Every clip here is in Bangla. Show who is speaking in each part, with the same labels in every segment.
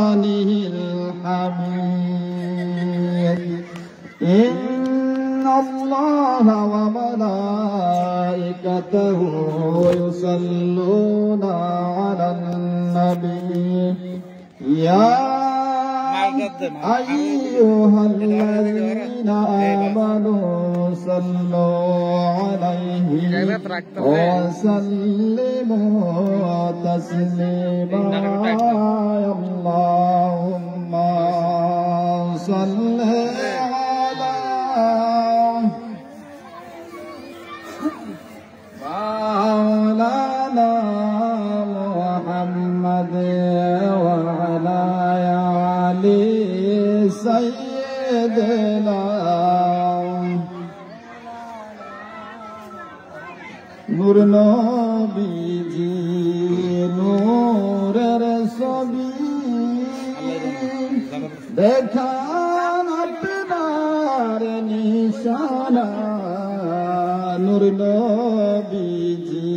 Speaker 1: آله الحميد إن الله وملائكته يصلون على النبي يا أيها الذين آمنوا صلوا عليه وسلموا تسليما اللهم صل على مولانا محمد وعلى آل سيدنا নূর নবীজি নূরের ছবি দেখান আপনার নিশানা নূর নবীজি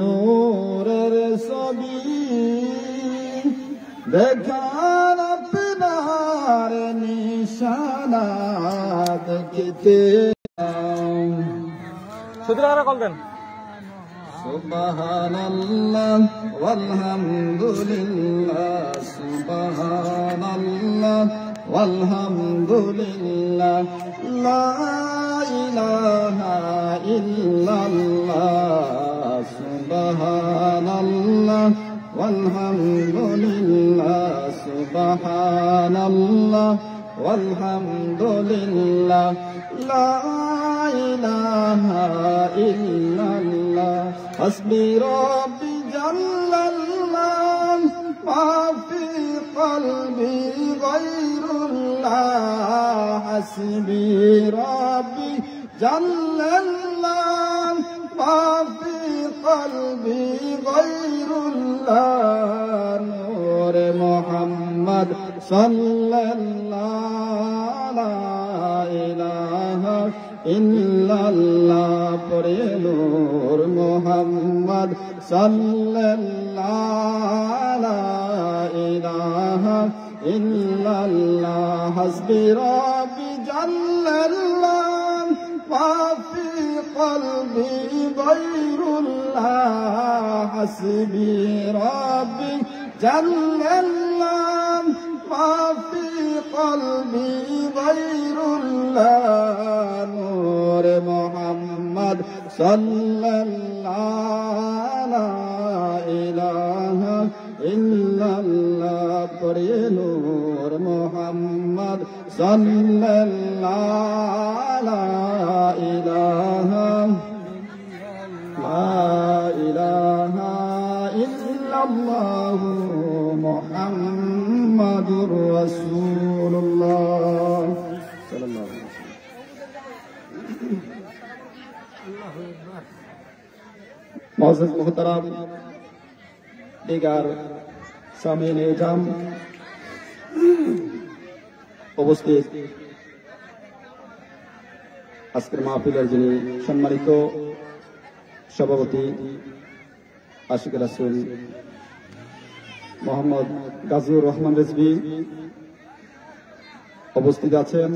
Speaker 1: নূরের ছবি দেখান আপনার নিশানা দেখিতে সুবহানাল্লাহ ওয়ালহামদুলিল্লাহ সুবহানাল্লাহ ওয়ালহামদুলিল্লাহ লা ইলাহা ইল্লাল্লাহ সুবহানাল্লাহ ওয়ালহামদুলিল্লাহ সুবহানাল্লাহ ওয়ালহামদুলিল্লাহ লা ইলাহা ইল্লাল্লাহ হাসবি রব্বি জাল্লাল্লাহ মা ফি কলবি গায়রুল্লাহ হাসবি রব্বি জাল্লাল্লাহ মা ফি কলবি গায়রুল্লাহ নূর মুহাম্মদ সাল্লাল্লাহু লা ইলাহা ইল্লাল্লাহ পরে নূর মুহাম্মদ সাল্লাল্লাহু লা ইলাহা ইল্লাল্লাহ হাসবি রব্বি জাল্লাল্লাহ মা ফি কলবি গায়রুল্লাহ হাসবি রব্বি জাল্লাল্লাহ মা ফি কলবি গায়রুল্লাহ নূর মুহাম্মদ সাল্লাল্লাহু লা ইলাহা ইল্লাল্লাহ পরে নূর মুহাম্মদ সাল্লাল্লাহু লা ইলাহা ইল্লাল্লাহ মুহাম্মাদুর রাসূলুল্লাহ সাল্লাল্লাহু আলাইহি ওয়াসাল্লাম মুআজ্জাজ মুহতারাম দিগার সামিনে জাম উপস্থিত আজকের মাহফিলের যিনি সম্মানিত সভাপতি আশিক রাসূল মোহাম্মদ গাজীউর রহমান রিজভী উপস্থিত আছেন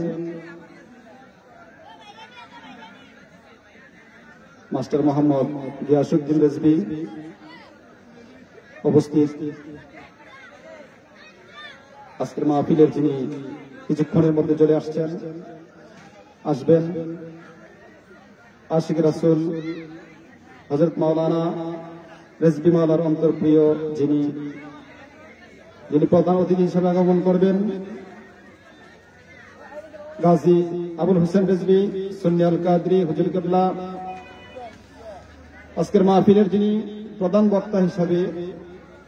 Speaker 1: মাস্টার মোহাম্মদ গিয়াসউদ্দিন রিজভী উপস্থিত আজকের মাহফিলের যিনি কিছুক্ষণের মধ্যে চলে আসবেন আশিক রাসূল হযরত মাওলানা রিজভী মাওলার অন্তরপ্রিয় যিনি প্রধান অতিথি হিসেবে আগমন করবেন গাজী আবুল হোসেন রিজভী সুন্নি আল কাদরি হুজুর কিবলা আজকের মাহফিলের যিনি প্রধান বক্তা হিসাবে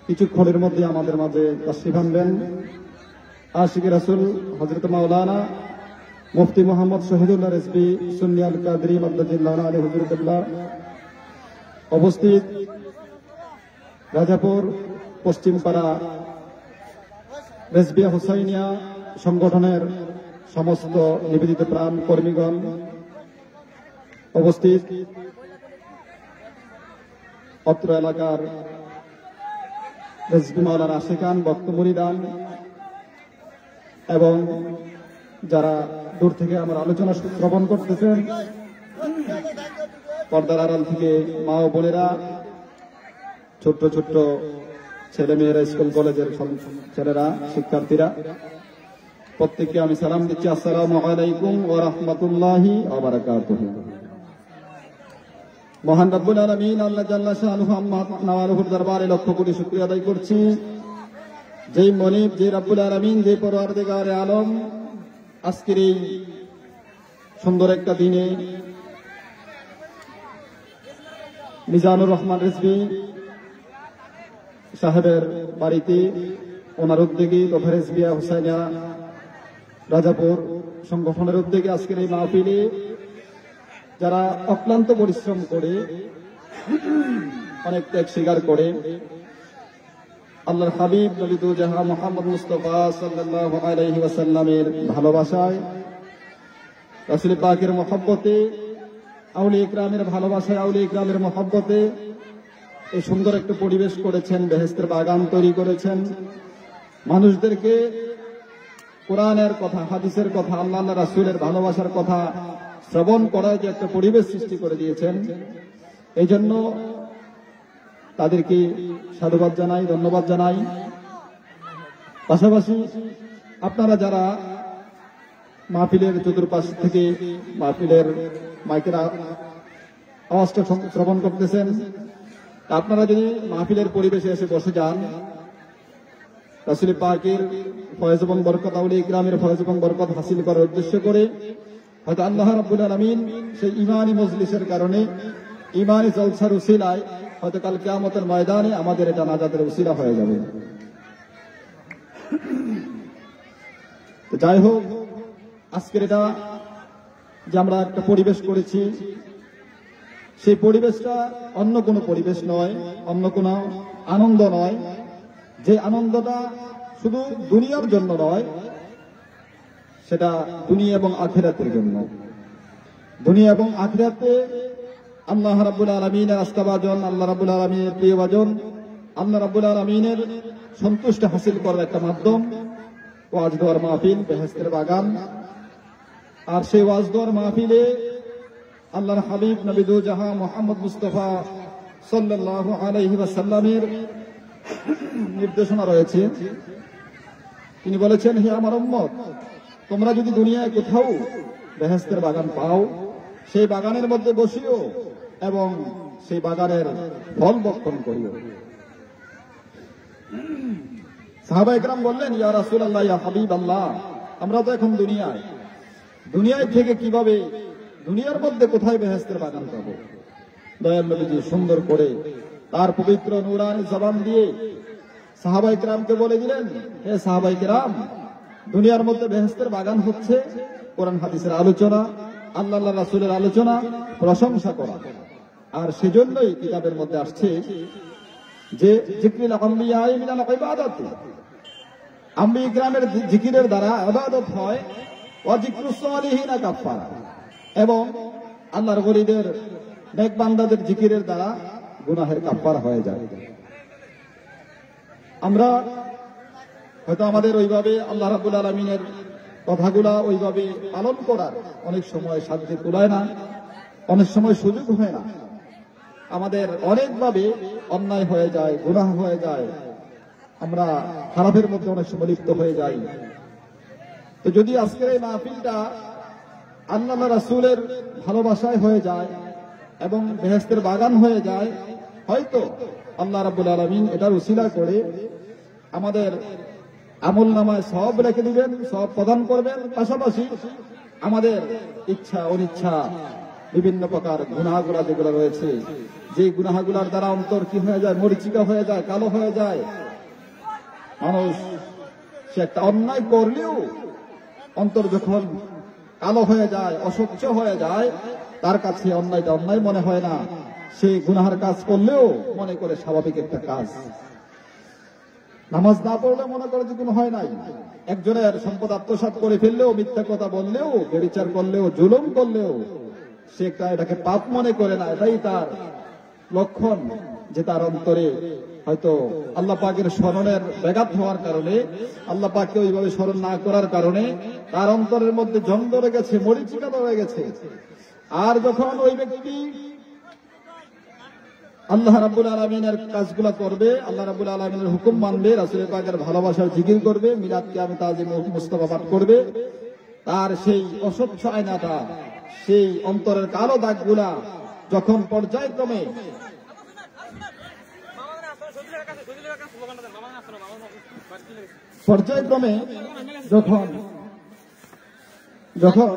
Speaker 1: কিছুক্ষণের মধ্যে আমাদের মাঝে তাশরীফ আনবেন আশিক রাসূল হযরত মাওলানা মুফতি মোহাম্মদ শহীদুল্লাহ রিজভী সুন্নি আল কাদরি মাদ্দাজিল্লাহু আলাইহি হুজুর কিবলা উপস্থিত রাজাপুর পশ্চিমপাড়া রেজবিয়া হুসাইনিয়া সংগঠনের সমস্ত নিবেদিত প্রাণ কর্মীগণ উপস্থিত অত্র এলাকার রেজবি মাওলানা আশিকান বক্ত মুরিদান এবং যারা দূর থেকে আমার আলোচনা শ্রবণ করতেছেন, পর্দার আড়াল থেকে মা ও বোনেরা, ছোট্ট ছোট্ট ছেলে মেয়েরা, স্কুল কলেজের ছেলেরা, শিক্ষার্থীরা, প্রত্যেককে আমি সালাম দিচ্ছি। আসসালামু আলাইকুম ওয়া রাহমাতুল্লাহি ওয়া বারাকাতুহু। মহান রব্বুল আলামিন আল্লাহ জাল্লা শানুহু আম্মা নাওয়ালুহুর দরবারে লক্ষ কোটি শুকরিয়া আদায় করছি, যেই মনিব, যে রব্বুল আলামিন, যে পরওয়ারদিগারে আলম আজকের এই সুন্দর একটা দিনে মিজানুর রহমান রিজভী সাহেবের বাড়িতে ওনার উদ্যোগে তথা রেজবিয়া হুসাইনা রাজাপুর সংগঠনের উদ্যোগে আজকের এই মাহফিলে যারা অক্লান্ত পরিশ্রম করে, অনেক ত্যাগ স্বীকার করে আল্লাহর হাবিব নবী দু জাহান মুহাম্মদ মুস্তাফা সাল্লাল্লাহু আলাইহি ওয়াসাল্লামের ভালোবাসায়, রাসূল পাকের মহব্বতে, আউলিয়া ইকরামের ভালোবাসায়, আউলিয়া ইকরামের মহব্বতে এই সুন্দর একটা পরিবেশ করেছেন, বেহেশতের বাগান তৈরি করেছেন। মানুষদেরকে কোরআনের কথা, হাদিসের কথা, আল্লাহ রাসূলের ভালোবাসার কথা শ্রবণ করার যে একটা পরিবেশ সৃষ্টি করে দিয়েছেন, এই জন্য তাদেরকে সাধুবাদ জানাই, ধন্যবাদ জানাই। পাশাপাশি আপনারা যারা মাহফিলের চতুর্পাশ থেকে মাহফিলের মাইকের আওয়াজটা শ্রবণ করতেছেন, আপনারা যদি মাহফিলের পরিবেশে এসে বসে যান, রাসূল পাকের ফয়েজ এবং বরকত, আউলিয়া ইকরামের ফয়েজ এবং বরকত হাসিল করার উদ্দেশ্য করে হয়তো আল্লাহ রাব্বুল আলামিন সেই ইমানি মজলিসের কারণে, ইমানি জলসার উসিলায় হয়তো কাল কিয়ামতের ময়দানে আমাদের এটা নাজাতের উসিলা হয়ে যাবে। যাই হোক, আজকের এটা যে আমরা একটা পরিবেশ করেছি, সেই পরিবেশটা অন্য কোনো পরিবেশ নয়, অন্য কোনো আনন্দ নয়, যে আনন্দটা শুধু দুনিয়ার জন্য নয়, সেটা দুনিয়া এবং আখিরাতের জন্য। দুনিয়া এবং আখিরাতে আল্লাহ রাব্বুল আলামিনের আস্থাভাজন, আল্লাহ রাব্বুল আলামিনের প্রিয়ভাজন, আল্লাহ রাব্বুল আলামিনের সন্তুষ্টি হাসিল করার একটা মাধ্যম ওয়াজ দোয়ার মাহফিল, বেহেশতের বাগান। আর সেই ওয়াজ দোয়ার মাহফিলে আল্লাহর হাবিব নবী দু জাহান মুহাম্মদ মুস্তাফা সাল্লাল্লাহু আলাইহি ওয়াসাল্লামের নির্দেশনা রয়েছে। তিনি বলেছেন, হে আমার উম্মত, তোমরা যদি দুনিয়ায় কোথাও বেহেশতের বাগান পাও, সেই বাগানের মধ্যে বসিও এবং সেই বাগানের ফল ভক্ষণ করিও। সাহাবা ইকরাম বললেন, ইয়া রাসূলুল্লাহ, ইয়া হাবিবাল্লাহ, আমরা তো এখন দুনিয়ায় থেকে কিভাবে, দুনিয়ার মধ্যে কোথায় বেহেশতের বাগান পাবো? দয়াল নবীজি সুন্দর করে তার পবিত্র নূরানি জবান দিয়ে সাহাবা ইকরামকে বলে দিলেন, হে সাহাবা ইকরাম, দুনিয়ার মধ্যে বেহেশতের বাগান হচ্ছে কোরআন হাদিসের আলোচনা, আল্লাহ রাসূলের আলোচনা, প্রশংসা করা। আর সেজন্যই কিতাবের মধ্যে আসছে যে যিকরুল আম্বিয়া মিনাল ইবাদাত, আম্বিয়া ইকরামের জিকিরের দ্বারা ইবাদত হয়, ওয়া যিকরুস সালিহিনা কাফারা, এবং আল্লাহর ওলিদের, নেক বান্দাদের জিকিরের দ্বারা গুনাহের কাফারা হয়ে যায়। আমরা হয়তো আমাদের ওইভাবে আল্লাহ রাব্বুল আলামিনের কথাগুলা ওইভাবে পালন করার অনেক সময় সাধ্য কুলায় না, অনেক সময় সুযোগ হয় না। আমাদের অনেকভাবে অন্যায় হয়ে যায়, গুনাহ হয়ে যায়, আমরা খারাপের মধ্যে অনেক সময় লিপ্ত হয়ে যাই। তো যদি আজকের এই মাহফিলটা আল্লাহ রাসূলের ভালোবাসায় হয়ে যায় এবং বেহেশতের বাগান হয়ে যায়, হয়তো আল্লাহ রাব্বুল আলামিন এটার উসিলা করে আমাদের আমল নামায় সওয়াব রেখে দিবেন, সওয়াব প্রদান করবেন। পাশাপাশি আমাদের ইচ্ছা অনিচ্ছা বিভিন্ন প্রকার গুনাহগুলা যেগুলো রয়েছে, যে গুনাহগুলার দ্বারা অন্তর কি হয়ে যায়, মরিচিকা হয়ে যায়, কালো হয়ে যায়। মানুষ সে একটা অন্যায় করলেও অন্তর যখন কালো হয়ে যায়, অস্বচ্ছ হয়ে যায়, তার কাছে অন্যায়টা অন্যায় মনে হয় না। সে গুনাহের কাজ করলেও মনে করে স্বাভাবিক একটা কাজ। নামাজ না পড়লে মনে করে যে কোনো হয় নাই। একজনের সম্পদ আত্মসাৎ করে ফেললেও, মিথ্যা কথা বললেও, ব্যভিচার করলেও, জুলুম করলেও সে এটাকে পাপ মনে করে না। এটাই তার লক্ষণ যে তার অন্তরে হয়তো আল্লাহ পাকের স্মরণের ব্যাঘাত হওয়ার কারণে, আল্লাহ পাককে ওইভাবে স্মরণ না করার কারণে তার অন্তরের মধ্যে জং ধরে গেছে, মরিচিকা ধরে গেছে। আর যখন ওই ব্যক্তি আল্লাহ রাব্বুল আলামিনের কাজগুলা করবে, আল্লাহ রাব্বুল আলামিনের হুকুম মানবে, রাসূল পাকের ভালোবাসার জিকির করবে, মিলাদ কিয়ামে তাজিম মুস্তাফা পাঠ করবে, তার সেই অস্বচ্ছ আয়নাটা, সেই অন্তরের কালো দাগগুলা যখন পর্যায়ক্রমে যখন যখন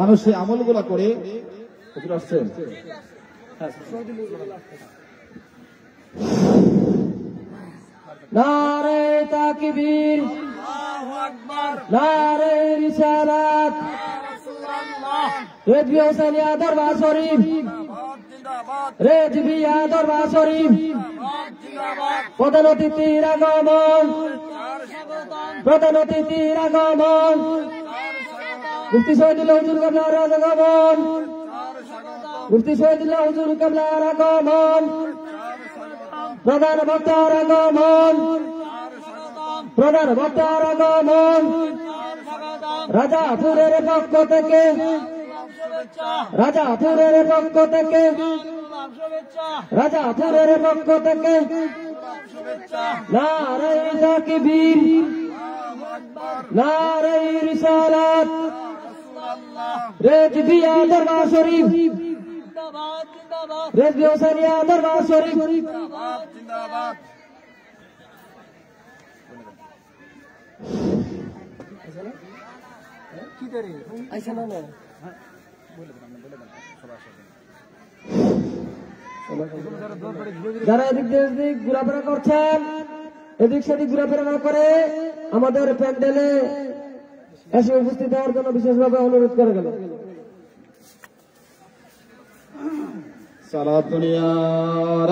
Speaker 1: মানুষ সেই আমলগুলা করে, আসছেন
Speaker 2: নারে তাকবীর, নারে রিসালাত, রেজবি হোসেনিয়া দরবার শরীফ, রেজবিয়া দরবার শরীফ, প্রধান অতিথির আগমন, প্রধান অতিথির আগমন, মুফতি শহীদুল্লাহ হুজুর কাবলার আগমন, মুফতি শহীদুল্লাহ হুজুর কাবলার আগমন, প্রধান বক্তার আগমন, প্রধান বক্তার আগমন, রাজাপুরের পক্ষ থেকে, রাজাপুরের পক্ষ থেকে, রাজাপুরের পক্ষ থেকে নারে তাকবীর, নারে রিসালাত, রেজবিয়া দরবার শরীফ, রেজবি হোসেনিয়া দরবার শরীফ। যারা এদিক এদিক ঘোরাফেরা করছেন, এদিক সেদিক ঘোরাফেরা না করে আমাদের প্যান্ডেলে এসে উপস্থিত হওয়ার জন্য বিশেষভাবে অনুরোধ করে গেল।
Speaker 1: সালাতুন ইয়া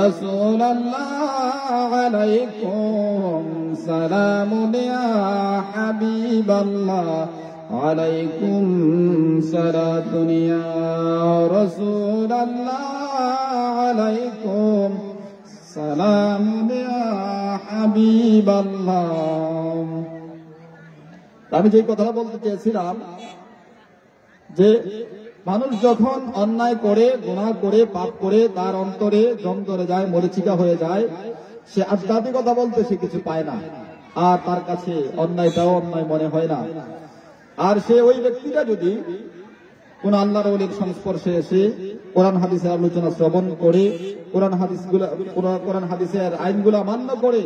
Speaker 1: রাসূলুল্লাহ আলাইকুম, সালামুন ইয়া হাবিবাল্লাহ আলাইকুম, সালাতুন ইয়া রাসূলুল্লাহ আলাইকুম, সালামুন ইয়া হাবিবাল্লাহ। আমি যে কথাটা বলতে চেয়েছিলাম যে মানুষ যখন অন্যায় করে, গুনাহ করে, পাপ করে, তার অন্তরে জং ধরে যায়, মরিচিকা হয়ে যায়, সে আধ্যাত্মিকতা বলতে সে কিছু পায় না, আর তার কাছে অন্যায়টাও অন্যায় মনে হয় না। আর সে ওই ব্যক্তিটা যদি কোন আল্লাহর ওলির সংস্পর্শে এসে কোরআন হাদিসের আলোচনা শ্রবণ করে, কোরআন হাদিসের আইনগুলা মান্য করে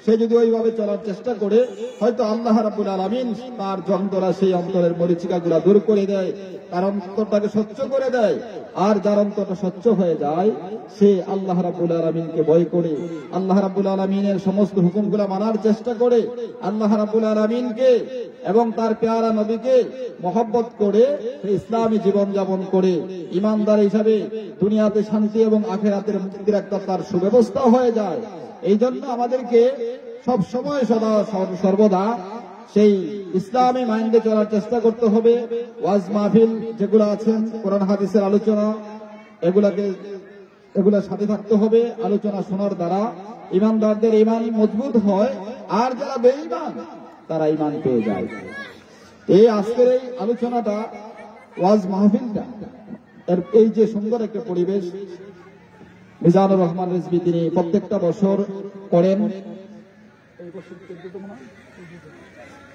Speaker 1: সে যদি ওইভাবে চলার চেষ্টা করে, হয়তো আল্লাহ রাব্বুল আলামিন তার জং ধরা সেই অন্তরের মরিচিকাগুলা দূর করে দেয়, তার অন্তরটাকে স্বচ্ছ করে দেয়। আর যার অন্তরটা স্বচ্ছ হয়ে যায়, সে আল্লাহ রাব্বুল আলামিনকে ভয় করে, আল্লাহ রাব্বুল আলামিনের সমস্ত হুকুমগুলা মানার চেষ্টা করে, আল্লাহ রাব্বুল আলামিনকে এবং তার পেয়ারা নবীকে মহব্বত করে সে ইসলামী জীবন যাপন করে ইমানদার হিসাবে দুনিয়াতে শান্তি এবং আখিরাতের মুক্তির একটা তার সুব্যবস্থা হয়ে যায়। এই জন্য আমাদেরকে সব সময় সর্বদা সেই ইসলামী মাইন্ডে চলার চেষ্টা করতে হবে। ওয়াজ মাহফিল যেগুলো আছেন, কোরআন হাদিসের আলোচনা, এগুলোর সাথে থাকতে হবে। আলোচনা শোনার দ্বারা ইমানদারদের ইমান মজবুত হয়, আর যারা বেঈমান তারা ইমান পেয়ে যায়। এই আজকের এই আলোচনাটা, ওয়াজ মাহফিলটা, এই যে সুন্দর একটা পরিবেশ মিজানুর রহমান রিজভী তিনি প্রত্যেকটা বছর করেন।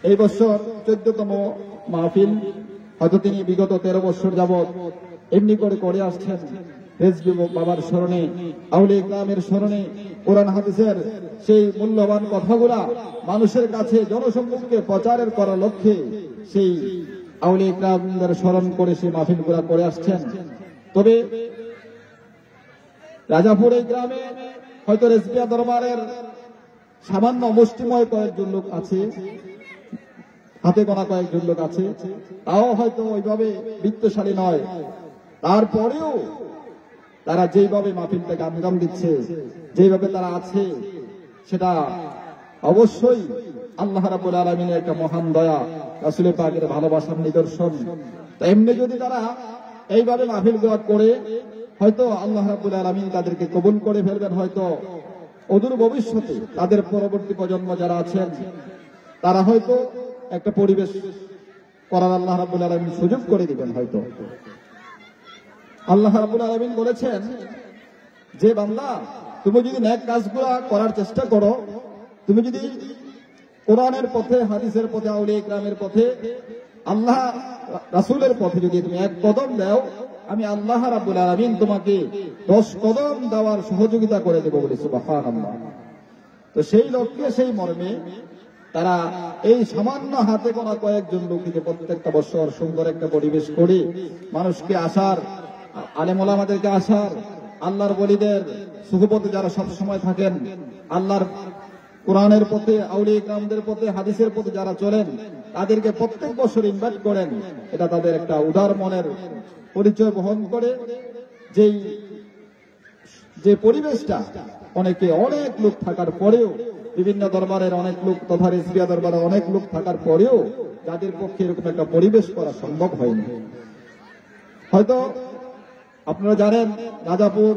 Speaker 1: এই বছর 14তম মাহফিল, হয়তো তিনি বিগত 13 বছর যাবৎ এমনি করে আসছেন। রিজভী বাবার স্মরণে, আউলিয়া ইকরামের স্মরণে কোরআন হাদিসের সেই মূল্যবান কথাগুলা মানুষের কাছে জনসম্মুখে প্রচারের করার লক্ষ্যে সেই আউলিয়া ইকরামদের স্মরণ করে সেই মাহফিলগুলা করে আসছেন। তবে রাজাপুর এই গ্রামে হয়তো রেজবিয়া দরবারের সামান্য মুষ্টিময় কয়েকজন লোক আছে, হাতে গোনা কয়েকজন লোক আছে, তাও হয়তো ওইভাবে বিত্তশালী নয়। তারপরেও তারা যেইভাবে মাহফিলটাকে আঞ্জাম দিচ্ছে, যেইভাবে তারা আছে, সেটা অবশ্যই আল্লাহ রাব্বুল আলামিনের একটা মহান দয়া, রাসূল পাকের ভালোবাসার নিদর্শন। তো এমনি যদি তারা এইভাবে মাহফিলগুলো করে, হয়তো আল্লাহ রাব্বুল আলামিন তাদেরকে কবুল করে ফেলবেন, হয়তো অদূর ভবিষ্যতে তাদের পরবর্তী প্রজন্ম যারা আছেন তারা হয়তো একটা পরিবেশ করার আল্লাহ রাব্বুল আলামিন সুযোগ করে দিবেন। হয়তো আল্লাহ রাব্বুল আলামিন বলেছেন যে বান্দা, তুমি যদি নেক কাজগুলো করার চেষ্টা করো, তুমি যদি কোরআনের পথে, হাদিসের পথে, আউলিয়া ইকরামের পথে, আল্লাহ রাসূলের পথে যদি তুমি এক কদম দাও, আমি আল্লাহ রাব্বুল আলামিন তোমাকে 10 কদম দেওয়ার সহযোগিতা করে দেব বলে সুবহানাল্লাহ। তো সেই লক্ষ্যে, সেই মর্মে তারা এই সামান্য হাতে গোনা কয়েকজন লোককে প্রত্যেকটা বছর সুন্দর একটা পরিবেশ করে মানুষকে আসার, আলেম ওলামাদেরকে আসার, আল্লাহর ওলিদের সুহবতে যারা সব সময় থাকেন, আল্লাহর কোরআনের পথে, আউলিয়া ইকরামদের পথে, হাদিসের পথে যারা চলেন, তাদেরকে প্রত্যেক বছর ইনভাইট করেন। এটা তাদের একটা উদার মনের পরিচয় বহন করে। যে পরিবেশটা অনেক লোক থাকার পরেও, বিভিন্ন দরবারের অনেক লোক তথা রেজবিয়া দরবারের অনেক লোক থাকার পরেও যাদের পক্ষে এরকম একটা পরিবেশ করা সম্ভব হয়নি। হয়তো আপনারা জানেন রাজাপুর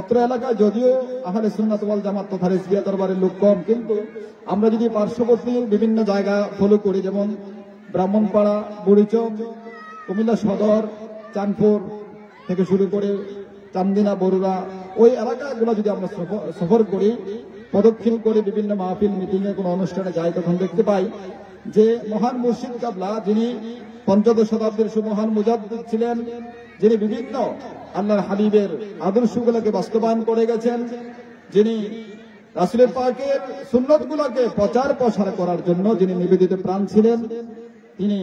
Speaker 1: অত্র এলাকায় যদিও আহলে সুন্নাত ওয়াল জামাত তথা রেজবিয়া দরবারের লোক কম, কিন্তু আমরা যদি পার্শ্ববর্তী বিভিন্ন জায়গা ফলো করি, যেমন ব্রাহ্মণপাড়া, বুড়িচং, কুমিল্লা সদর, চাঁদপুর থেকে শুরু করে চান্দিনা, বরুড়া, ওই এলাকাগুলো যদি আমরা সফর করি, প্রদক্ষিণ করে বিভিন্ন মাহফিল, মিটিং এ কোনো অনুষ্ঠানে যাই, তখন দেখতে পাই যে মহান মুর্শিদ কাবলা, যিনি 15 শতাব্দীর সুমহান মুজাদ্দিদ ছিলেন, যিনি বিভিন্ন আল্লাহর হাবিবের আদর্শগুলোকে বাস্তবায়ন করে গেছেন, যিনি রাসূলের পাকের সুন্নতগুলোকে প্রচার প্রসার করার জন্য যিনি নিবেদিত প্রাণ ছিলেন, তিনি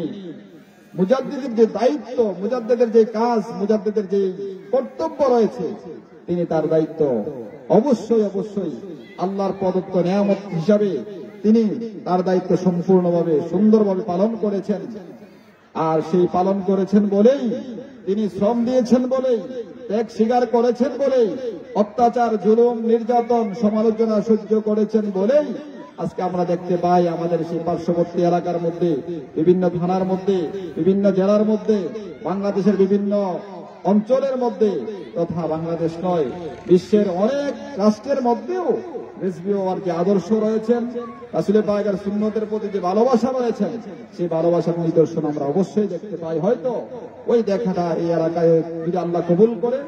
Speaker 1: মুজাদ্দিদের যে দায়িত্ব, মুজাদ্দিদের যে কাজ, মুজাদ্দিদের যে কর্তব্য রয়েছে, তিনি তার দায়িত্ব অবশ্যই আল্লাহর প্রদত্ত নিয়ামত হিসাবে তিনি তার দায়িত্ব সম্পূর্ণভাবে সুন্দরভাবে পালন করেছেন। আর সেই পালন করেছেন বলেই, তিনি শ্রম দিয়েছেন বলেই, ত্যাগ স্বীকার করেছেন বলেই, অত্যাচার, জুলুম, নির্যাতন, সমালোচনা সহ্য করেছেন বলেই আজকে আমরা দেখতে পাই আমাদের সেই পার্শ্ববর্তী এলাকার মধ্যে, বিভিন্ন থানার মধ্যে, বিভিন্ন জেলার মধ্যে, বাংলাদেশের বিভিন্ন অঞ্চলের মধ্যে, তথা বাংলাদেশ নয়, বিশ্বের অনেক রাষ্ট্রের মধ্যেও রেজবি হওয়ার যে আদর্শ রয়েছেন, রাসূলের পাকের সুন্নতের প্রতি যে ভালোবাসা রয়েছেন, সেই ভালোবাসার নিদর্শন আমরা অবশ্যই দেখতে পাই। হয়তো ওই দেখাটা এই এলাকায় যদি আল্লাহ কবুল করে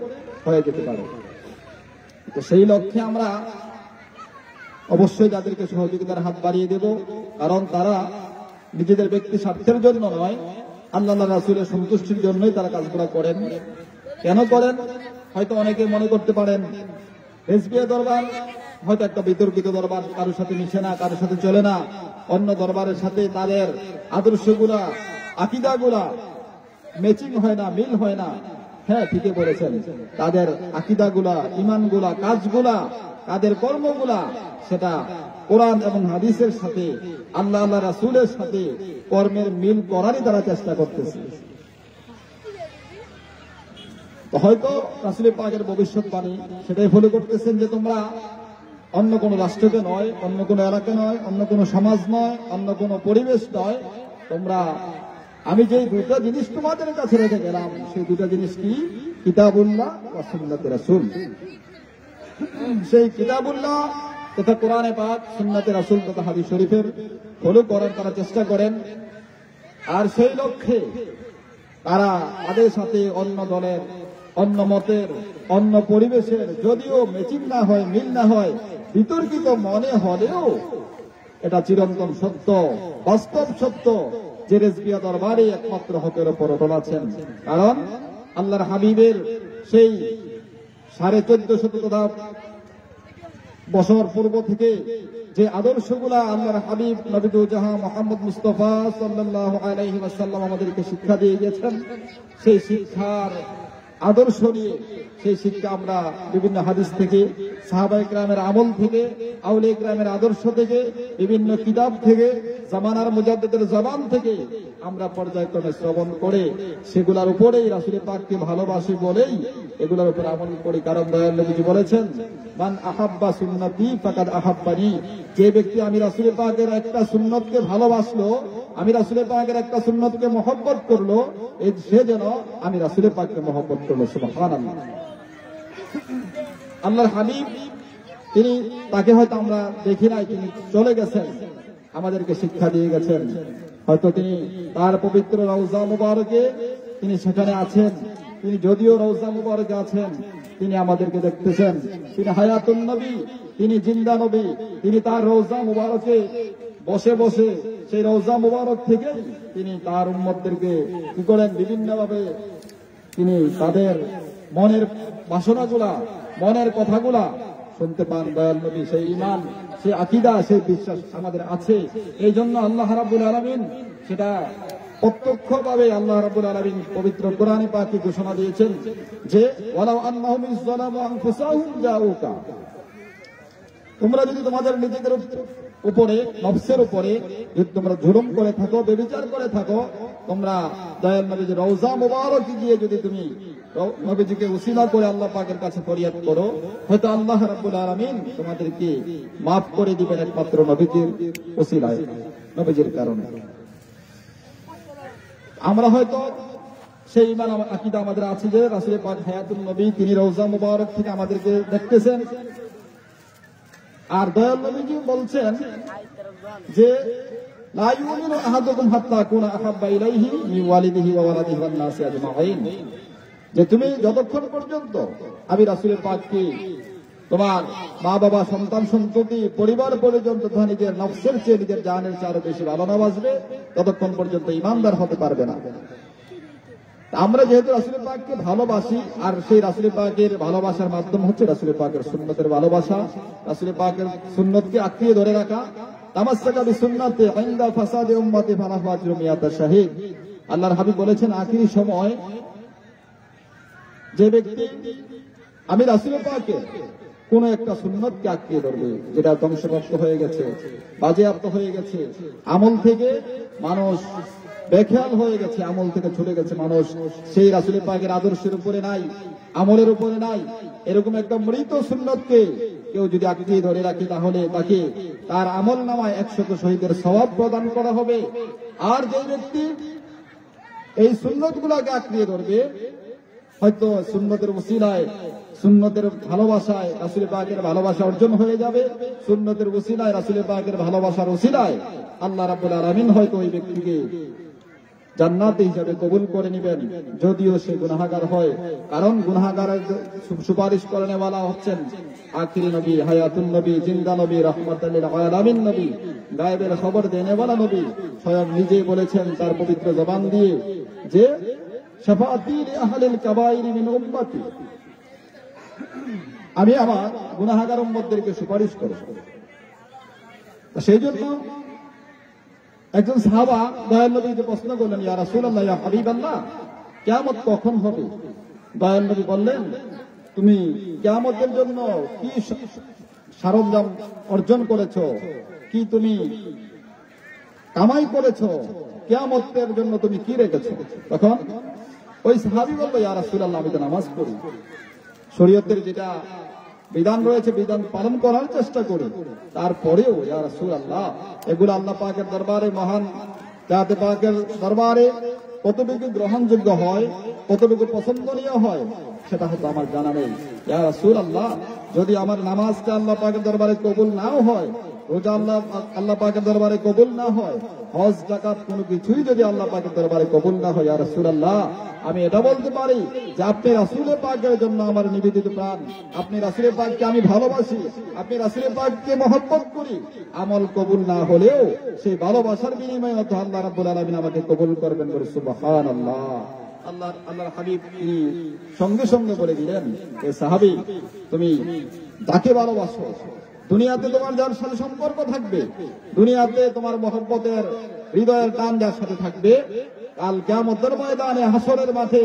Speaker 1: হয়ে যেতে পারে। তো সেই লক্ষ্যে আমরা অবশ্যই তাদেরকে সহযোগিতার হাত বাড়িয়ে দেব, কারণ তারা নিজেদের ব্যক্তি স্বার্থের জন্য নয়, আল্লাহ রাসূলের সন্তুষ্টির জন্যই তারা কাজগুলো করেন। কেন করেন? হয়তো অনেকে মনে করতে পারেন রেজবিয়া দরবার হয়তো একটা বিতর্কিত দরবার, কারোর সাথে মিশে না, কারোর সাথে চলে না, অন্য দরবারের সাথে তাদের আদর্শগুলা, আকীদাগুলা ম্যাচিং হয় না, মিল হয় না। হ্যাঁ, ঠিকই বলেছেন, তাদের আকীদাগুলা, ঈমানগুলা, কাজগুলা, তাদের কর্মগুলা, সেটা কোরআন এবং হাদিসের সাথে, আল্লাহ রাসূলের সাথে কর্মের মিল করারই তারা চেষ্টা করতেছে। হয়তো রাসূলের পাকের ভবিষ্যৎবাণী সেটাই ফলো করতেছেন যে তোমরা অন্য কোনো রাষ্ট্রকে নয়, অন্য কোনো এলাকা নয়, অন্য কোনো সমাজ নয়, অন্য কোনো পরিবেশ নয়, তোমরা, আমি যে দুটো জিনিস তোমাদের কাছে রেখে গেলাম, সেই দুটো জিনিস কি? কিতাবুল্লাহ ওয়া সুন্নাতে রাসূল। সেই কিতাবুল্লাহ তথা কোরআনে পাক, সুন্নাতে রাসূল তথা হাদিস শরীফের ফলো করার তারা চেষ্টা করেন। আর সেই লক্ষ্যে তারা তাদের সাথে অন্য দলের, অন্য মতের, অন্য পরিবেশের যদিও ম্যাচিং না হয়, মিল না হয়, বিতর্কিত মনে হলেও এটা চিরন্তন সত্য, বাস্তব সত্য যে রেজবিয়া দরবারে একমাত্র হকের উপর অটল আছেন। কারণ আল্লাহর হাবিবের সেই 1450 বছর পূর্ব থেকে যে আদর্শগুলা আল্লাহর হাবিব নবী দু জাহান মুহাম্মদ মুস্তাফা সাল্লাল্লাহু আলাইহি ওয়াসাল্লাম আমাদেরকে শিক্ষা দিয়ে গেছেন, সেই শিক্ষার আদর্শ নিয়ে, সেই শিক্ষা আমরা বিভিন্ন হাদিস থেকে, সাহাবায়ে কেরামের আমল থেকে, আউলিয়া কেরামের আদর্শ থেকে, বিভিন্ন কিতাব থেকে, জামানার মুজাদ্দিদের জবান থেকে আমরা পর্যায়ক্রমে শ্রবণ করে সেগুলোর উপরেই রাসূলের পাককে ভালোবাসি বলেই এগুলোর উপর আমল করি। কারণ দয়াল নবীজি বলেছেন, মান আহাব্বা সুন্নতি ফাকাদ আহাব্বানি, যে ব্যক্তি আমি রাসূলের পাকের একটা সুন্নতকে ভালোবাসলো, আমি রাসূলের পাকের একটা সুন্নতকে মহব্বত করলো, সে যেন আমি রাসূলের পাককে মহব্বত করলো। সুবহানাল্লাহ। আল্লাহর হাবিব তাকে হয়তো আমরা দেখি নাই, তিনি চলে গেছেন, আমাদেরকে শিক্ষা দিয়ে গেছেন। হয়তো তিনি তার পবিত্র রওজা মুবারকে তিনি সেখানে আছেন, তিনি যদিও রওজা মুবারকে আছেন, তিনি আমাদেরকে দেখতেছেন। তিনি হায়াতুন নবী, তিনি জিন্দা নবী। তিনি তার রওজা মুবারকে বসে বসে সেই রওজা মুবারক থেকে তিনি তার উম্মতদেরকে কি করেন, বিভিন্নভাবে তিনি তাদের মনের বাসনাগুলা, মনের কথাগুলা শুনতে পান। দয়াল নবী সেই ঈমান, সেই আকীদা, সেই বিশ্বাস আমাদের আছে। এই জন্য আল্লাহ রাব্বুল আলামিন সেটা প্রত্যক্ষভাবে আল্লাহ রাব্বুল আলামিন পবিত্র কোরআনে পাকে ঘোষণা দিয়েছেন যে ওয়ালাউ আন্নাহুম ইযলামু আনফুসাহুম জাউকা, তোমরা যদি তোমাদের নিজেদের উপরে, নফসের উপরে যদি তোমরা জুলুম করে থাকো, ব্যভিচার করে থাকো, তোমরা দয়াল নবীর রওজা মুবারক গিয়ে যদি তুমি নবীজিকে উসিলা করে আল্লাহ পাকের কাছে ফরিয়াদ করো, হয়তো আল্লাহ রাব্বুল আলামিন তোমাদেরকে মাফ করে দিবেন একমাত্র নবীজির উসিলায়, নবীজির কারণে। আমরা হয়তো সেই ঈমান আকীদা আমাদের আছে যে রাসূল পাক হায়াতুন নবী, তিনি রওজা মুবারক থেকে আমাদেরকে দেখতেছেন। আর দয়াল নবীজি বলছেন যে লা ইউমিনু আহাদুকুম হাত্তা কুনা আহাব্বা ইলাইহি মিন ওয়ালিদিহি ওয়া ওয়ালাদিহি ওয়ান নাসি আজমাইন, যে তুমি যতক্ষণ পর্যন্ত আমি রাসূলের পাককে তোমার মা বাবা, সন্তান সন্ততি, পরিবার পর্যন্ত নিজের নফসের চেয়ে, নিজের জানের চেয়ে আরো বেশি ভালো না বাসবে, ততক্ষণ পর্যন্ত ঈমানদার হতে পারবে না। আমরা যেহেতু রাসূলের পাককে ভালোবাসি, আর সেই রাসূলের পাকের ভালোবাসার মাধ্যম হচ্ছে রাসূলের পাকের সুন্নতের ভালোবাসা, রাসূলের পাকের সুন্নতকে আঁকড়িয়ে ধরে রাখা। তামাসসাকা বিসুন্নতি ইনদা ফাসাদি উম্মতি ফালাহু আজরু মিয়াত শাহীদ। আল্লাহর হাবিব বলেছেন, আখিরি সময় যে ব্যক্তি আমি রাসূলের পাকের কোন একটা সুন্নতকে আঁকড়িয়ে ধরবে, যেটা ধ্বংসপ্রাপ্ত হয়ে গেছে, বাজেয়াপ্ত হয়ে গেছে, আমল থেকে মানুষ বেখেয়াল হয়ে গেছে, আমল থেকে ছুটে গেছে মানুষ, সেই রাসূলের পাকের আদর্শের উপরে নাই, আমলের উপরে নাই, এরকম একটা মৃত সুন্নতকে কেউ যদি আঁকড়িয়ে ধরে রাখে, তাহলে তাকে তার আমল নামায় 100 শহীদের সওয়াব প্রদান করা হবে। আর যে ব্যক্তি এই সুন্নতগুলোকে আঁকড়িয়ে ধরবে, হয়তো সুন্নতের ওসিলায়, সুন্নতের ভালোবাসায় রাসূলের পাকের ভালোবাসা অর্জন হয়ে যাবে, সুন্নতের ওসিলায়, রাসূলের পাকের ভালোবাসার ওসিলায় আল্লাহ রাব্বুল আলামিন হয়তো ওই ব্যক্তিকে জান্নাতি হিসাবে কবুল করে নেবেন, যদিও সে গুনাহগার হয়। কারণ গুনাহগারের সুপারিশ করেনেওয়ালা হচ্ছেন আখিরি নবী, হায়াতুন নবী, জিন্দা নবী, রাহমাতুল লিল আলামিন নবী, গায়েবের খবর দেনেওয়ালা নবী। স্বয়ং নিজেই বলেছেন তার পবিত্র জবান দিয়ে যে শাফাআতি লি আহলিল কাবাইরি মিন উম্মতি, আমি আমার গুনাহগার উম্মতদেরকে সুপারিশ করব। সেই জন্য একজন সাহাবা দয়াল নবীকে প্রশ্ন করলেন, ইয়া রাসূলুল্লাহ, ইয়া হাবিবাল্লাহ, কিয়ামত কখন হবে? দয়াল নবী বললেন, তুমি কিয়ামতের জন্য কি সরঞ্জাম অর্জন করেছো, কি তুমি কামাই করেছো, কিয়ামতের জন্য তুমি কি রেখেছো? তখন ওই সাহাবী বলল, ইয়া রাসূলুল্লাহ, আমি তো নামাজ পড়ি, শরীয়তের যেটা বিধান রয়েছে বিধান পালন করার চেষ্টা করি, তারপরেও ইয়া রাসূলুল্লাহ এগুলো আল্লাহ পাকের দরবারে, মহান জাতে পাকের দরবারে কতটুকু গ্রহণযোগ্য হয়, কতটুকু পছন্দনীয় হয়, সেটা হয়তো আমার জানা নেই। ইয়া রাসূলুল্লাহ, যদি আমার নামাজটা আল্লাহ পাকের দরবারে কবুল নাও হয়, রোজা আল্লাহ পাকের দরবারে কবুল না হয়, হজ যাকাত কোনো কিছুই যদি আল্লাহ পাকের দরবারে কবুল না হয়, ইয়া রাসূলুল্লাহ আমি এটা বলতে পারি যে আপনি রাসূলের পাকের জন্য আমার নিবেদিত প্রাণ, আপনি রাসূলের পাককে আমি ভালোবাসি, আপনি রাসূলের পাককে মহব্বত করি। আমল কবুল না হলেও সেই ভালোবাসার বিনিময়ে আল্লাহ রাব্বুল আলামিন আমাকে কবুল করবেন, বলে সুবহানাল্লাহ। আল্লাহর হাবিব তিনি সঙ্গে সঙ্গে বলে দিলেন, এ সাহাবী, তুমি যাকে ভালোবাসো, দুনিয়াতে তোমার যার সাথে সম্পর্ক থাকবে, দুনিয়াতে তোমার মহব্বতের হৃদয়ের টান যার সাথে থাকবে, কাল কিয়ামতের ময়দানে, হাসরের মাঠে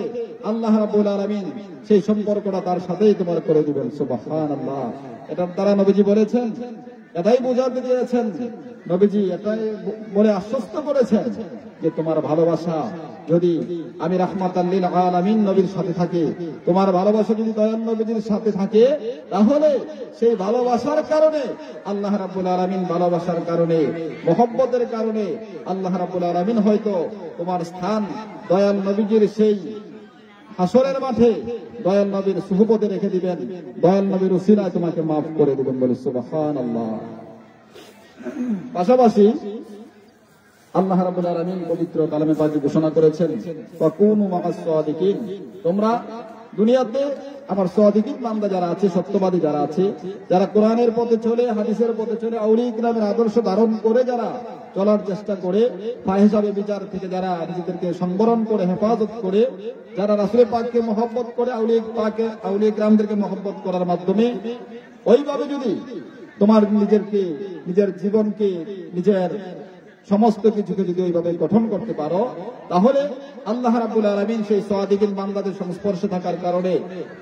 Speaker 1: আল্লাহ রাব্বুল আলামিন সেই সম্পর্কটা তার সাথেই তোমার করে দিবেন। সুবহানাল্লাহ। এটার দ্বারা নবীজি বলেছেন, এটাই বোঝাতে দিয়েছেন, নবীজি এটাই বলে আশ্বস্ত করেছেন যে তোমার ভালোবাসা যদি আমি রাহমাতাল লিল আলামিন নবীর সাথে থাকে, তোমার ভালোবাসা যদি দয়াল নবীর সাথে থাকে, তাহলে সেই ভালোবাসার কারণে আল্লাহ রাব্বুল আলামিন, ভালোবাসার কারণে, মহব্বতের কারণে আল্লাহ রাব্বুল আলামিন হয়তো তোমার স্থান দয়াল নবীর সেই হাসরের মাঠে দয়াল নবীর সুহবতে রেখে দিবেন, দয়াল নবীর উসিলায় তোমাকে মাফ করে দিবেন। বলি সুবহানাল্লাহ। পাশাপাশি আল্লাহ রাব্বুল আলামিন পবিত্র কালামে পাকে ঘোষণা করেছেন, ফাকুনু মাআস সাদিকিন, তোমরা দুনিয়াতে আমার সাদিকিন বান্দা যারা আছে, সত্যবাদী যারা আছে, যারা কোরআনের পথে চলে, হাদিসের পথে চলে, আউলিয়া কিরামের আদর্শ ধারণ করে যারা চলার চেষ্টা করে, ফাহিশা বিচার থেকে যারা নিজেদেরকে সংবরণ করে হেফাজত করে, যারা রাসূল পাককে মহব্বত করে, আউলিয়া কিরামদেরকে মহব্বত করার মাধ্যমে ওইভাবে যদি তোমার নিজের জীবনকে, নিজের সমস্ত কিছুকে যদি ওইভাবে গঠন করতে পারো, তাহলে আল্লাহ রাব্বুল আলামিন সেই সাদিকিন বান্দাদের সংস্পর্শে থাকার কারণে,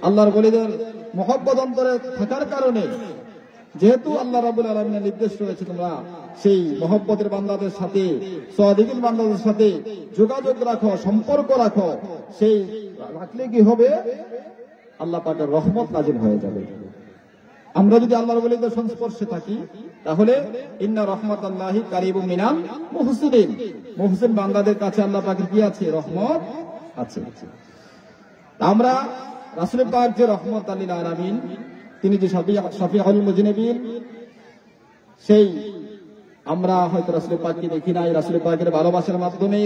Speaker 1: আল্লাহর ওলিদের মহব্বত অন্তরে থাকার কারণে, যেহেতু আল্লাহ রাব্বুল আলামিনের নির্দেশ রয়েছে তোমরা সেই মহব্বতের বান্দাদের সাথে, সাদিকিন বান্দাদের সাথে যোগাযোগ রাখো, সম্পর্ক রাখো, সেই রাখলে কি হবে? আল্লাহ পাকের রহমত নাজিল হয়ে যাবে। আমরা যদি আল্লাহর ওলিদের সংস্পর্শে থাকি, তাহলে ইন্না রাহমাতাল্লাহি কারিবুম মিনাল মুহসিনিন, মুহসিন বান্দাদের কাছে আল্লাহ পাকের কি আছে? রহমত আছে। আমরা রাসূল পাক যে রহমত লিল আলামিন, তিনি যে শাফিউল মুজনিবিন, সেই আমরা হয়তো রাসূল পাককে দেখি নাই, রাসূল পাকের ভালোবাসার মাধ্যমেই,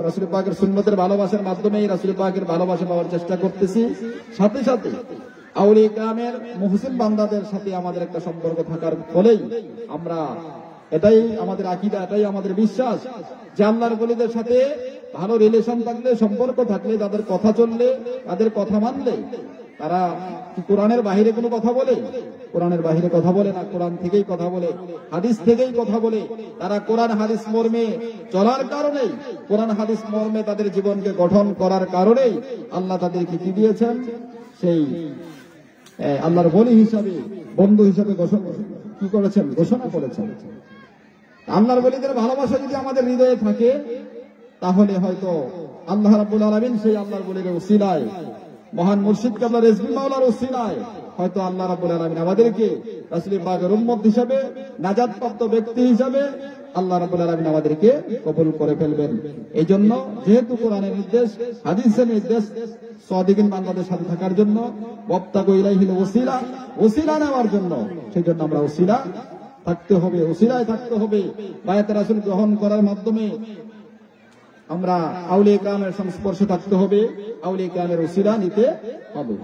Speaker 1: রাসূল পাকের সুন্নতের ভালোবাসার মাধ্যমেই রাসূল পাকের ভালোবাসা পাওয়ার চেষ্টা করতেছি। সাথে সাথে আউলিয়া কিরামের মুহসিন বান্দাদের সাথে আমাদের একটা সম্পর্ক থাকার ফলেই আমরা, এটাই আমাদের আকীদা, এটাই আমাদের বিশ্বাস যে আল্লাহর ওলিদের সাথে ভালো রিলেশন থাকলে, সম্পর্ক থাকলে, তাদের কথা চললে, তাদের কথা মানলে, তারা কি কোরআনের বাহিরে কোনো কথা বলে? কোরআনের বাহিরে কথা বলে না, কোরআন থেকেই কথা বলে, হাদিস থেকেই কথা বলে। তারা কোরআন হাদিস মর্মে চলার কারণেই, কোরআন হাদিস মর্মে তাদের জীবনকে গঠন করার কারণেই আল্লাহ তাদেরকে কি দিয়েছেন? সেই আল্লাহর ওলি হিসাবে, বন্ধু হিসাবে কি করেছেন? ঘোষণা করেছেন। আল্লাহর ওলিদের ভালোবাসা যদি আমাদের হৃদয়ে থাকে, তাহলে হয়তো আল্লাহ রাব্বুল আলামিন সেই আল্লাহর ওলির উসিলায়, মহান মুর্শিদ কাবলা রেজভী মাওলার উসিলায় হয়তো আল্লাহ রাব্বুল আলামিন আমাদেরকে রাসূল পাকের উম্মত হিসাবে, নাজাতপ্রাপ্ত ব্যক্তি হিসাবে আল্লাহ রাব্বুল আলামিন আমাদেরকে কবুল করে ফেলবেন। এই জন্য যেহেতু কোরআনের নির্দেশ, হাদিসের নির্দেশ সাদিকিন বান্দাদের সাথে থাকার জন্য, ওয়াবতাগু ইলাইহিল ওসিলা, ওসিলা নেওয়ার জন্য, সেই জন্য আমরা ওসিলা থাকতে হবে, ওসিলায় থাকতে হবে। বায়াতে রাসূল গ্রহণ করার মাধ্যমে আমরা আউলিয়া কিরামের সংস্পর্শে থাকতে হবে, আউলিয়া কিরামের ওসিলা নিতে হবে।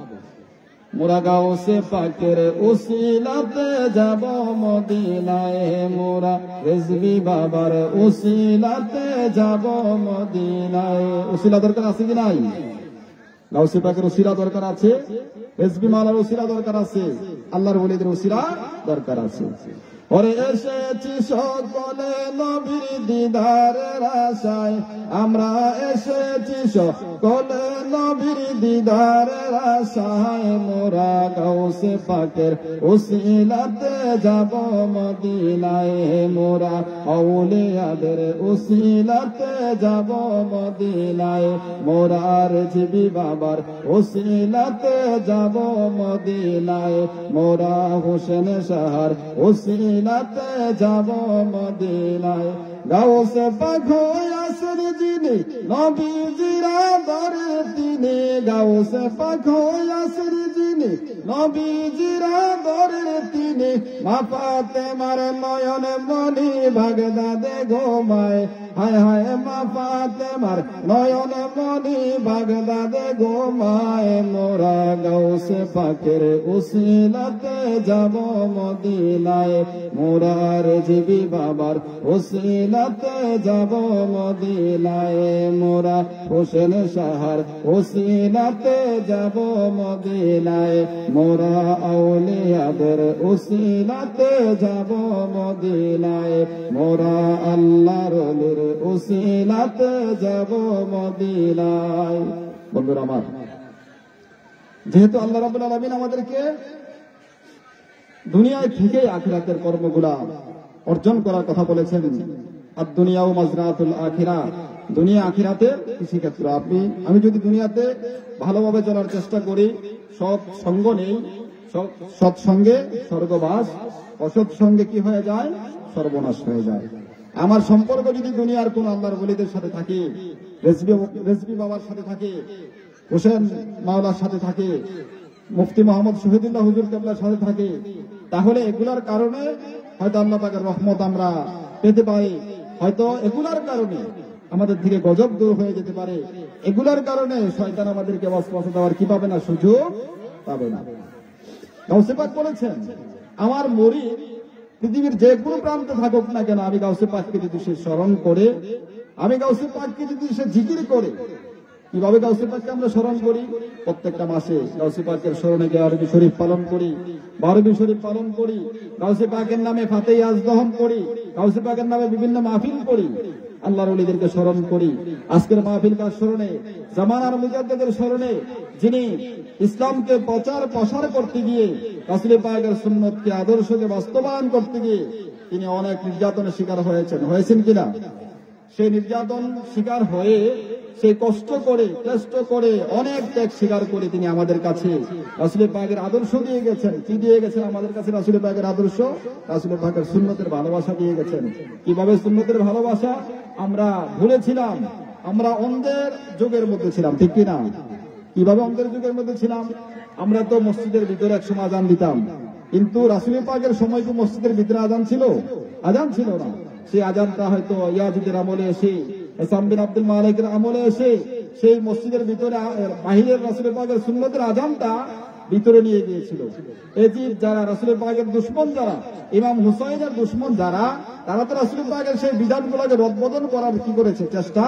Speaker 1: মোরা গাউসে পাকের উসিলাতে যাব মদিনায়, মোরা রেজভী বাবার উসিলাতে যাব মদিনায়। উসিলা দরকার আছে কি নাই? গাউসে পাকের উসিলা দরকার আছে, রেজভী মাওলার উসিলা দরকার আছে, আল্লাহর ওলিদের উসিলা দরকার আছে। ওরে এসেছি সকলে নবীর দিদারের আশায়, আমরা এসেছি সকলে নবীর দিদারের আশায়, মোরা গাউসে পাকের উসিলাতে যাব মদিনায়, মোরা আউলিয়াদের উসিলাতে যাব মদিনায়, মোরা রেজভী বাবার উসিলাতে যাব মদিনায়, মোরা হোসেন শাহর উসিলাতে যাব মদিনায়। গাউসে পাক আসর যিনি নবীজির আদরের তিনি, গাউসে পাক আসর যিনি নবীজির আদরের তিনি, মা ফাতেমার নয়ন মনি বাগদাদে ঘুমায়, হায় হায় মা ফাতেমার নয়ন মনি বাগদাদে ঘুমায়, মোরা গাউসে পাকের উসিলাতে যাব মদিনায়, মোরা রেজভী বাবার উসিলাতে যাব মদিনায়, মোরা হোসেন শাহর উসিলাতে যাব মদিনায়, মোরা আউলিয়াদের উসিলাতে যাব মদিনায়, মোরা আল্লাহর ওলির উসিলাতে যাব মদিনায়। বন্ধুরা আমার, যেহেতু আল্লাহ রাব্বুল আলামিন আমাদেরকে দুনিয়ায় থেকে আখিরাতের কর্মগুলা অর্জন করার কথা বলেছেন, আর দুনিয়া ও মাজরাতুল আখিরা, দুনিয়া আখিরাতের কৃষিক্ষেত্র। আমি যদি দুনিয়াতে ভালোভাবে চলার চেষ্টা করি, সৎ সঙ্গ নেই, সৎসঙ্গে স্বর্গবাস, অসৎ সঙ্গে কি হয়ে যায়? সর্বনাশ হয়ে যায়। আমার সম্পর্ক যদি দুনিয়ার কোন আল্লাহর ওলিদের সাথে থাকে, রেজভী বাবার সাথে থাকে, হোসেন মাওলার সাথে থাকে, মুফতি মোহাম্মদ শহীদুল্লাহ হুজুর কেবলার সাথে থাকে, তাহলে এগুলার কারণে হয়তো আল্লাহ পাকের রহমত আমরা পেতে পারি। হয়তো এগুলার কারণে আমাদের থেকে গজব দূর হয়ে যেতে পারে। এগুলার কারণে শয়তান আমাদেরকে ওয়াসওয়াসা দেওয়ার কি পাবে না, সুযোগ পাবে না। গাউসে পাক বলেছেন, আমার মুরিদ পৃথিবীর যে কোনো প্রান্তে থাকুক না কেন, আমি গাউসে পাককে যদি সে স্মরণ করে, আমি গাউসে পাককে যদি সে জিকির করে। কিভাবে গাউসে পাককে আমরা স্মরণ করি? প্রত্যেকটা মাসে গাউসে পাকের স্মরণে গিয়ে আরবি শরীফ পালন করি, বারবি শরীফ পালন করি, গাউসে পাকের নামে ফাতেহ আজদহম করি, গাউসে পাকের নামে বিভিন্ন মাহফিল করি, আল্লাহর ওলিদেরকে স্মরণ করি। আজকের মাহফিল কার স্মরণে? জামানার মুজাদ্দিদের স্মরণে, যিনি ইসলামকে প্রচার প্রসার করতে গিয়ে, রাসূল পাকের সুন্নতকে আদর্শকে বাস্তবায়ন করতে গিয়ে তিনি অনেক নির্যাতনের শিকার হয়েছেন কিনা? সেই নির্যাতন শিকার হয়ে, সেই কষ্ট করে, ক্লেষ্ট করে, অনেক ত্যাগ স্বীকার করে তিনি আমাদের কাছে রাসূল পাকের আদর্শ দিয়ে গেছেন। কি দিয়ে গেছেন আমাদের কাছে? রাসূল পাকের আদর্শ, রাসূল পাকের সুন্নতের ভালোবাসা দিয়ে গেছেন। কিভাবে সুন্নতের ভালোবাসা? আমরা ভুলেছিলাম, আমরা অন্ধের যুগের মধ্যে ছিলাম, ঠিক কিনা? কিভাবে অন্ধের যুগের মধ্যে ছিলাম? আমরা তো মসজিদের ভিতরে একসময় আজান দিতাম, কিন্তু রাসূল পাকের সময় কি মসজিদের ভিতরে আজান ছিল? আজান ছিল না। সেই আজানটা হয়তো ইয়াজিদের আমলে এসে, ইসলাম বিন আব্দুল মালিকের আমলে এসে সেই মসজিদের ভিতরে বাহিরের রাসূল পাকের সুন্নতের আজানটা ভিতরে নিয়ে গিয়েছিল। এজিদ যারা রাসূল পাকের দুশমন, যারা ইমাম হুসাইনের দুশমন যারা, তারা তো রাসূল পাকের সেই বিধানগুলোকে রদবদল করার কি করেছে? চেষ্টা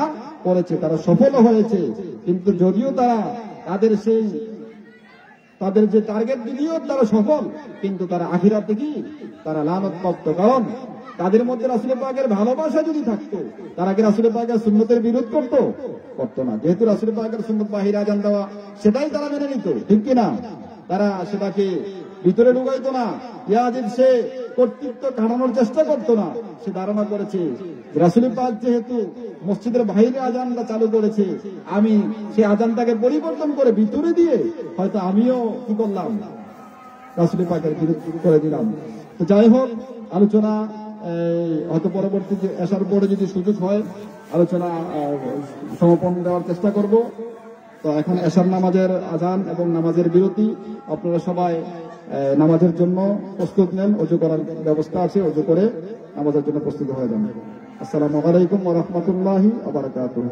Speaker 1: করেছে, তারা সফল হয়েছে। কিন্তু যদিও তারা তাদের যে টার্গেট দিলেও তারা সফল, কিন্তু তারা আখিরাতে কি? তারা লানতপ্রাপ্ত। কারণ তাদের মধ্যে রাসূল পাকের ভালোবাসা যদি থাকতো, তারা কি রাসূল পাকের সুন্নতের বিরোধ করতো না। যেহেতু রাসূল পাকের সুন্নত বাহিরে আজান দেওয়া, সেটাই তারা মেনে নিত, ঠিক কিনা? তারা সেটাকে ভিতরে ঢুকাইতো না। ইয়াজিদ সে কর্তৃত্ব কাটানোর চেষ্টা করতো না। সে ধারণা করেছে রাসূল পাক যেহেতু মসজিদের বাইরে আজানটা চালু করেছে, আমি সেই আজানটাকে পরিবর্তন করে ভিতরে দিয়ে হয়তো আমিও কি করলাম? রাসূল পাকের বিরোধ করে দিলাম। তো যাই হোক, আলোচনা হয়তো পরবর্তী এশার পরে যদি সুযোগ হয় আলোচনা সমাপন দেওয়ার চেষ্টা করব। তো এখন এশার নামাজের আজান এবং নামাজের বিরতি, আপনারা সবাই নামাজের জন্য প্রস্তুত নেন। ওযু করার ব্যবস্থা আছে, ওযু করে নামাজের জন্য প্রস্তুত হয়ে যান। আসসালামু আলাইকুম ওয়া রাহমাতুল্লাহি ওয়া বারাকাতুহু।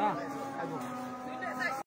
Speaker 3: না